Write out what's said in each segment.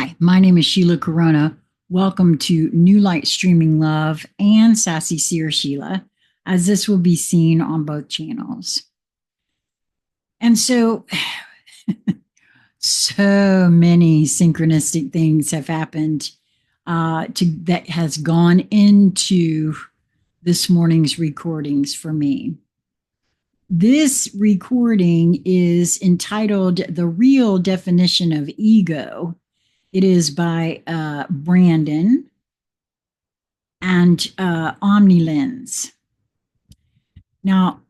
Hi, my name is Sheila Corona. Welcome to New Light Streaming Love and Sassy Seer Sheila, as this will be seen on both channels. And so many synchronistic things have happened that has gone into this morning's recordings for me. This recording is entitled The Real Definition of Ego. It is by Brandon and OmniLens. Now,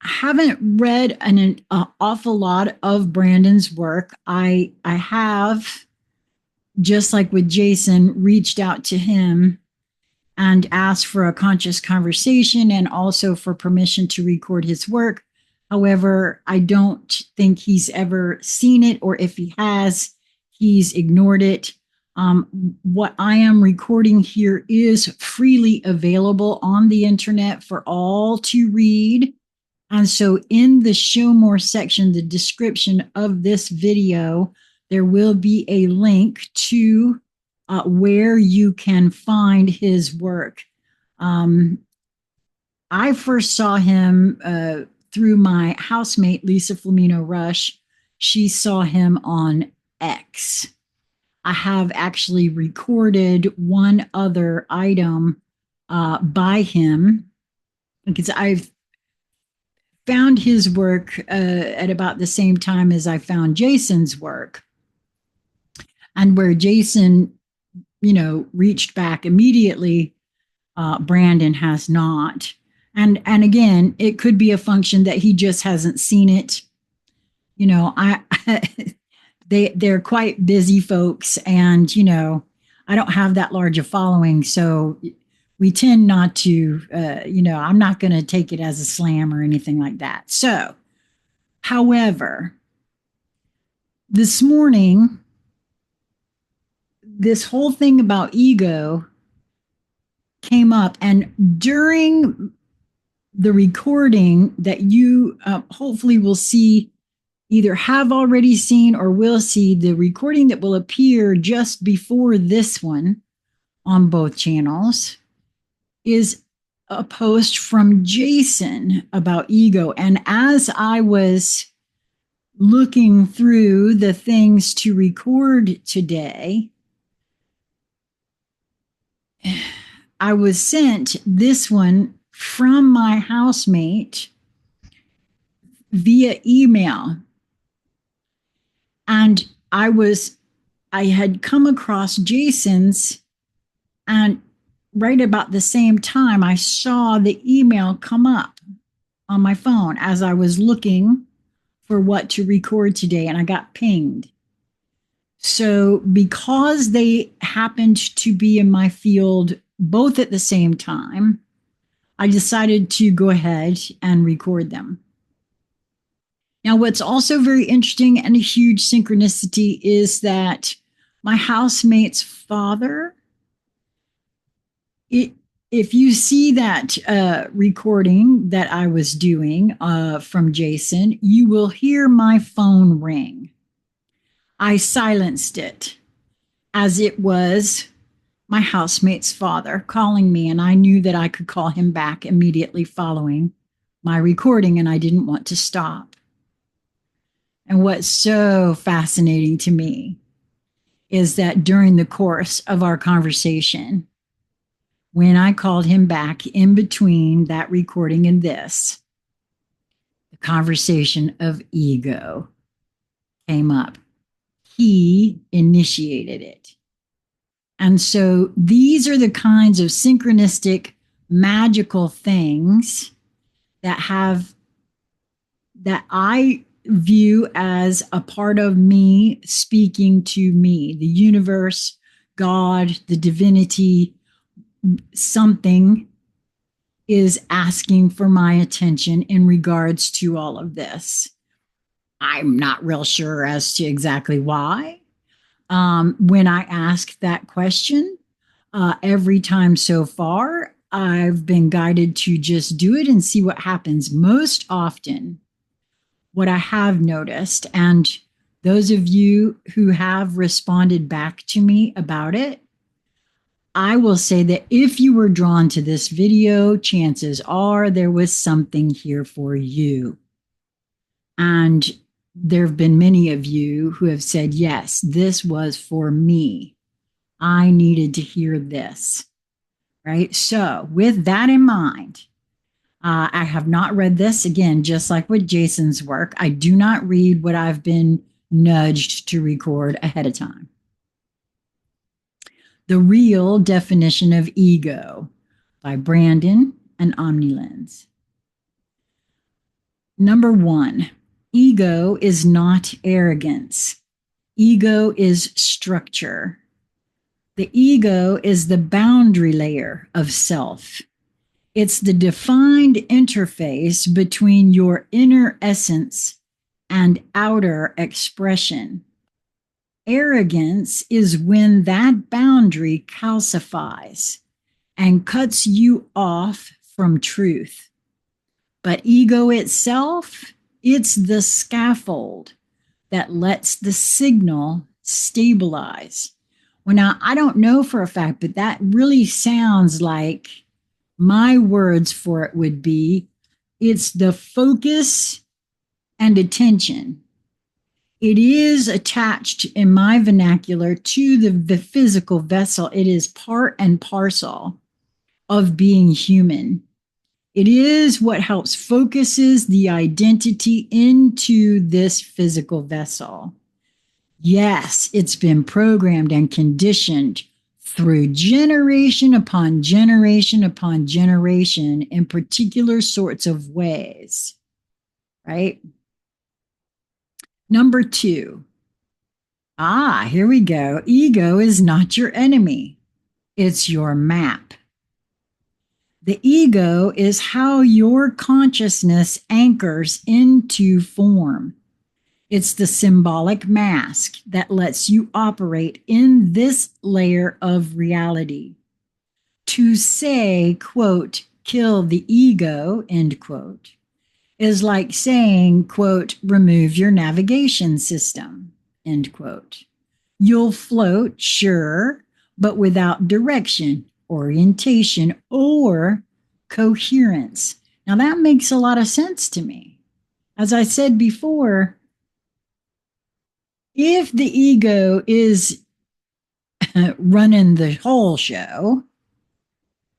I haven't read an awful lot of Brandon's work. I have, just like with Jason, reached out to him and asked for a conscious conversation and also for permission to record his work. However, I don't think he's ever seen it, or if he has, he's ignored it. What I am recording here is freely available on the internet for all to read. And so in the show more section, the description of this video, there will be a link to where you can find his work. I first saw him through my housemate, Lisa Flamino Rush. She saw him on X. I have actually recorded one other item by him because I've found his work at about the same time as I found Jason's work. And where Jason, reached back immediately, Brandon has not. And again, it could be a function that he just hasn't seen it. They're quite busy folks, and I don't have that large a following, so we tend not to. I'm not going to take it as a slam or anything like that. So, however, this morning, this whole thing about ego came up, and during the recording that you hopefully will see, either have already seen or will see, the recording that will appear just before this one on both channels is a post from Jason about ego. And as I was looking through the things to record today, I was sent this one from my housemate via email. And I had come across Jason's, and right about the same time, I saw the email come up on my phone as I was looking for what to record today, and I got pinged. So because they happened to be in my field both at the same time, I decided to go ahead and record them. Now, what's also very interesting and a huge synchronicity is that my housemate's father, if you see that recording that I was doing from Jason, you will hear my phone ring. I silenced it as it was my housemate's father calling me, and I knew that I could call him back immediately following my recording, and I didn't want to stop. And what's so fascinating to me is that during the course of our conversation, when I called him back in between that recording and this, the conversation of ego came up. He initiated it. And so these are the kinds of synchronistic, magical things that I view as a part of me speaking to me, the universe, God, the divinity. Something is asking for my attention in regards to all of this. I'm not real sure as to exactly why. When I ask that question, every time so far, I've been guided to just do it and see what happens. Most often, what I have noticed, and Those of you who have responded back to me about it, I will say that if you were drawn to this video, chances are there was something here for you. And there have been many of you who have said, yes, this was for me. I needed to hear this, right? So with that in mind, I have not read this. Again, just like with Jason's work, I do not read what I've been nudged to record ahead of time. The Real Definition of Ego by Brandon and OmniLens. Number 1, ego is not arrogance. Ego is structure. The ego is the boundary layer of self. It's the defined interface between your inner essence and outer expression. Arrogance is when that boundary calcifies and cuts you off from truth. But ego itself, it's the scaffold that lets the signal stabilize. Well, now, I don't know for a fact, but that really sounds like my words for it would be, it's the focus and attention. It is attached in my vernacular to the physical vessel. It is part and parcel of being human. It is what helps focuses the identity into this physical vessel. Yes, it's been programmed and conditioned through generation upon generation upon generation in particular sorts of ways, right? Number 2. Here we go. Ego is not your enemy. It's your map. The ego is how your consciousness anchors into form. It's the symbolic mask that lets you operate in this layer of reality. To say, quote, kill the ego, end quote, is like saying, quote, remove your navigation system, end quote. You'll float, sure, but without direction, orientation, or coherence. Now that makes a lot of sense to me. As I said before, if the ego is running the whole show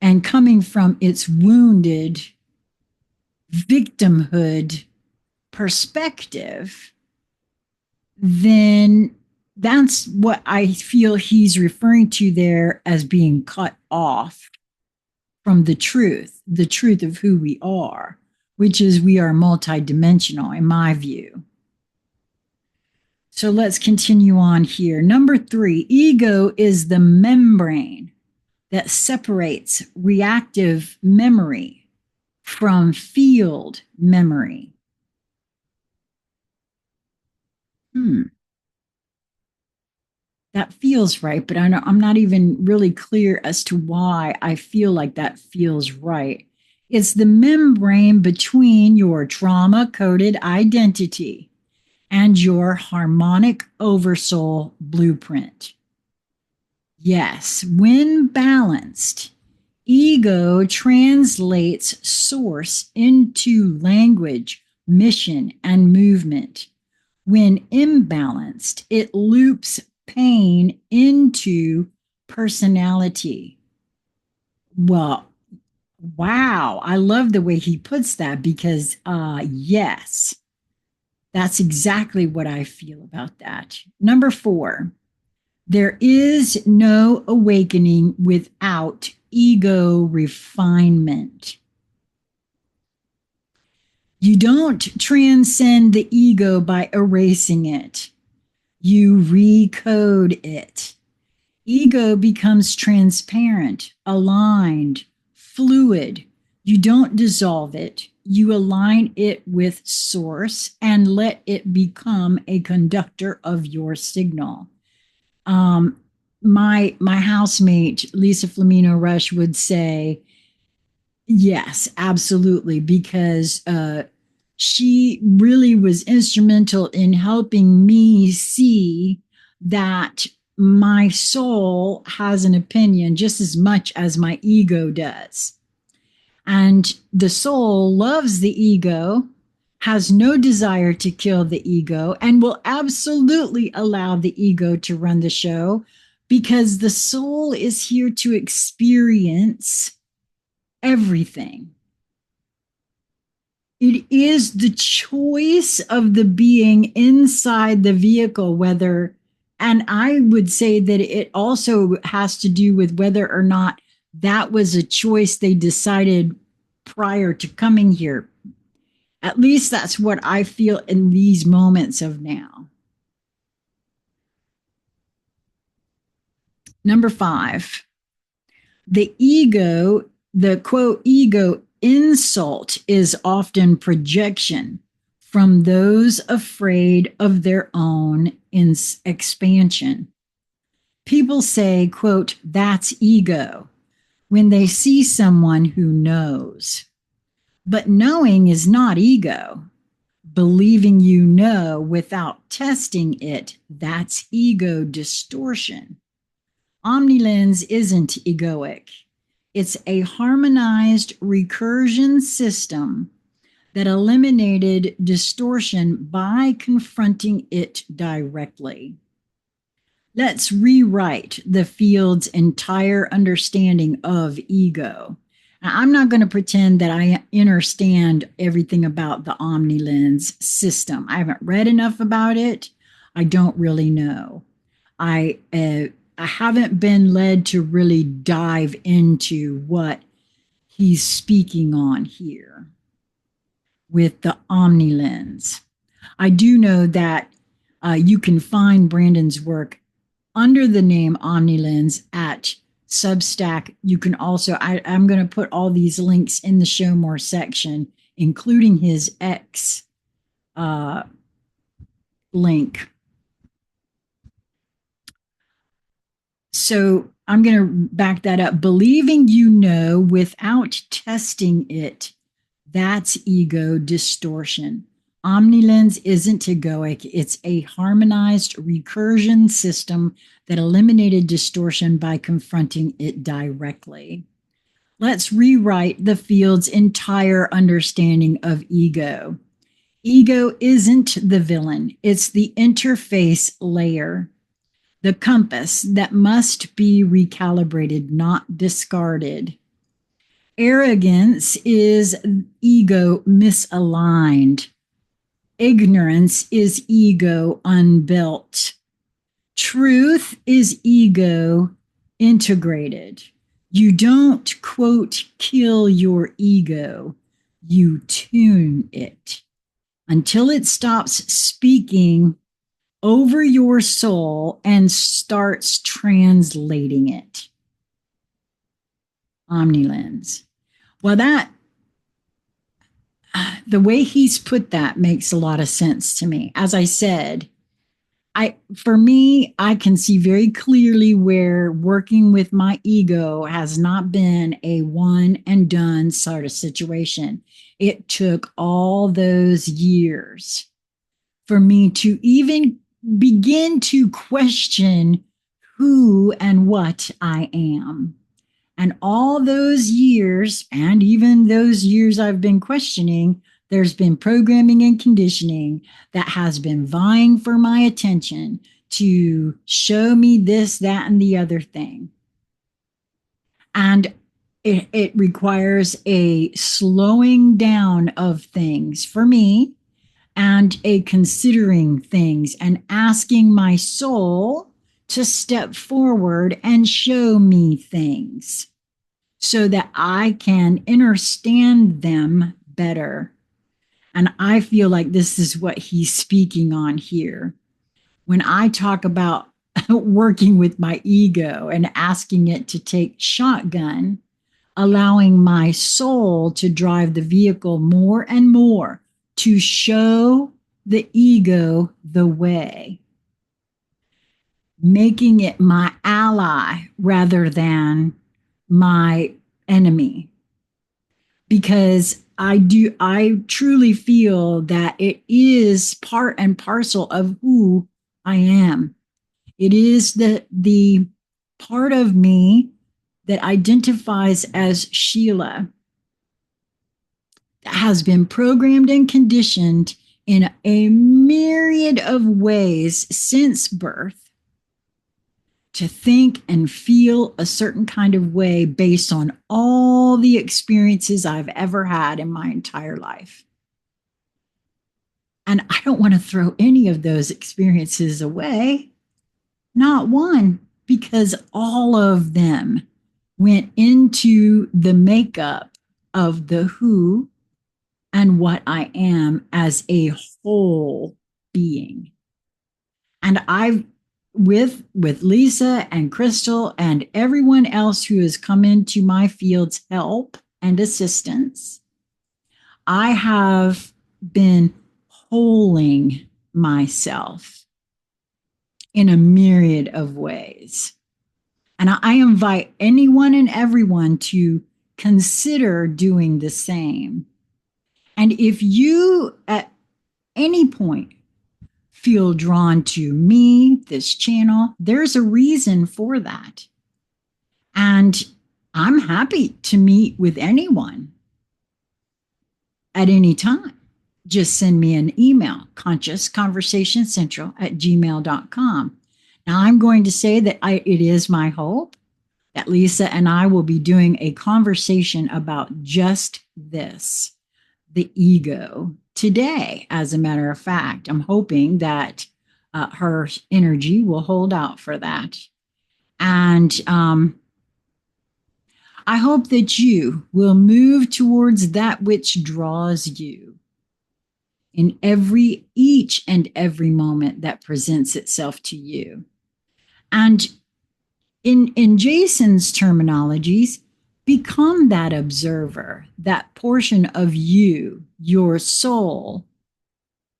and coming from its wounded victimhood perspective, then that's what I feel he's referring to there as being cut off from the truth of who we are, which is we are multidimensional in my view. So let's continue on here. Number 3, ego is the membrane that separates reactive memory from field memory. That feels right, but I'm not even really clear as to why I feel like that feels right. It's the membrane between your trauma-coded identity and your harmonic oversoul blueprint. Yes, when balanced, ego translates source into language, mission, and movement. When imbalanced, it loops pain into personality. Well, wow, I love the way he puts that because, yes, that's exactly what I feel about that. Number 4, there is no awakening without ego refinement. You don't transcend the ego by erasing it. You recode it. Ego becomes transparent, aligned, fluid. You don't dissolve it. You align it with source and let it become a conductor of your signal. My housemate, Lisa Flamino Rush, would say, yes, absolutely, because She really was instrumental in helping me see that my soul has an opinion just as much as my ego does. And the soul loves the ego, has no desire to kill the ego, and will absolutely allow the ego to run the show because the soul is here to experience everything. It is the choice of the being inside the vehicle, whether, and I would say that it also has to do with whether or not that was a choice they decided prior to coming here. At least that's what I feel in these moments of now. Number 5, the ego, the quote, ego insult is often projection from those afraid of their own expansion. People say, quote, that's ego when they see someone who knows. But knowing is not ego. Believing you know without testing it, that's ego distortion. OmniLens isn't egoic. It's a harmonized recursion system that eliminated distortion by confronting it directly. Let's rewrite the field's entire understanding of ego. Now, I'm not going to pretend that I understand everything about the OmniLens system. I haven't read enough about it. I don't really know. I haven't been led to really dive into what he's speaking on here with the OmniLens. I do know that you can find Brandon's work under the name OmniLens at Substack. You can also, I'm going to put all these links in the show more section, including his X link. So I'm going to back that up. Believing you know without testing it, that's ego distortion. OmniLens isn't egoic. It's a harmonized recursion system that eliminated distortion by confronting it directly. Let's rewrite the field's entire understanding of ego. Ego isn't the villain. It's the interface layer, the compass that must be recalibrated, not discarded. Arrogance is ego misaligned. Ignorance is ego unbuilt. Truth is ego integrated. You don't, quote, kill your ego. You tune it until it stops speaking over your soul and starts translating it. OmniLens. Well, the way he's put that makes a lot of sense to me. As I said, for me, I can see very clearly where working with my ego has not been a one and done sort of situation. It took all those years for me to even begin to question who and what I am. And all those years, and even those years I've been questioning, there's been programming and conditioning that has been vying for my attention to show me this, that, and the other thing. And it requires a slowing down of things for me and a considering things and asking my soul to step forward and show me things so that I can understand them better. And I feel like this is what he's speaking on here. When I talk about working with my ego and asking it to take shotgun, allowing my soul to drive the vehicle more and more to show the ego the way, making it my ally rather than my enemy. Because I truly feel that it is part and parcel of who I am. It is the part of me that identifies as Sheila, that has been programmed and conditioned in a myriad of ways since birth to think and feel a certain kind of way based on all the experiences I've ever had in my entire life. And I don't want to throw any of those experiences away, not one, because all of them went into the makeup of the who and what I am as a whole being. And I've with Lisa and Crystal and everyone else who has come into my field's help and assistance, I have been holding myself in a myriad of ways. And I invite anyone and everyone to consider doing the same. And if you at any point feel drawn to me, this channel, there's a reason for that. And I'm happy to meet with anyone at any time. Just send me an email, consciousconversationcentral@gmail.com. Now, I'm going to say that it is my hope that Lisa and I will be doing a conversation about just this, the ego, today. As a matter of fact, I'm hoping that her energy will hold out for that. And I hope that you will move towards that which draws you in each and every moment that presents itself to you. And in Jason's terminologies, become that observer, that portion of you, your soul,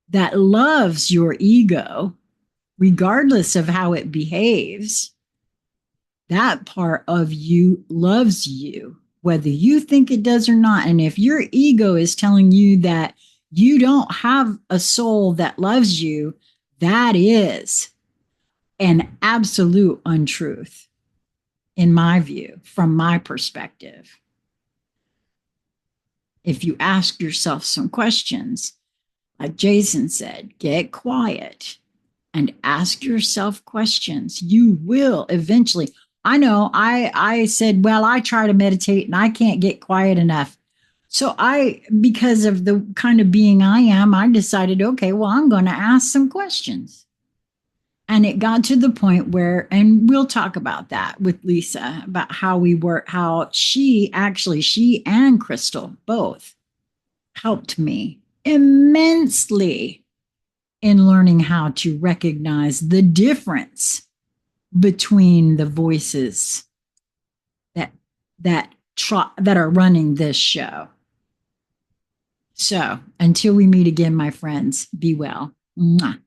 that loves your ego, regardless of how it behaves. That part of you loves you, whether you think it does or not. And if your ego is telling you that you don't have a soul that loves you, that is an absolute untruth, in my view, from my perspective. If you ask yourself some questions, like Jason said, get quiet and ask yourself questions. You will eventually. I know I said, well, I try to meditate and I can't get quiet enough. So because of the kind of being I am, I decided, okay, well, I'm going to ask some questions. And it got to the point where, and we'll talk about that with Lisa, about how we work, how she and Crystal both helped me immensely in learning how to recognize the difference between the voices that are running this show. So until we meet again, my friends, be well. Mwah.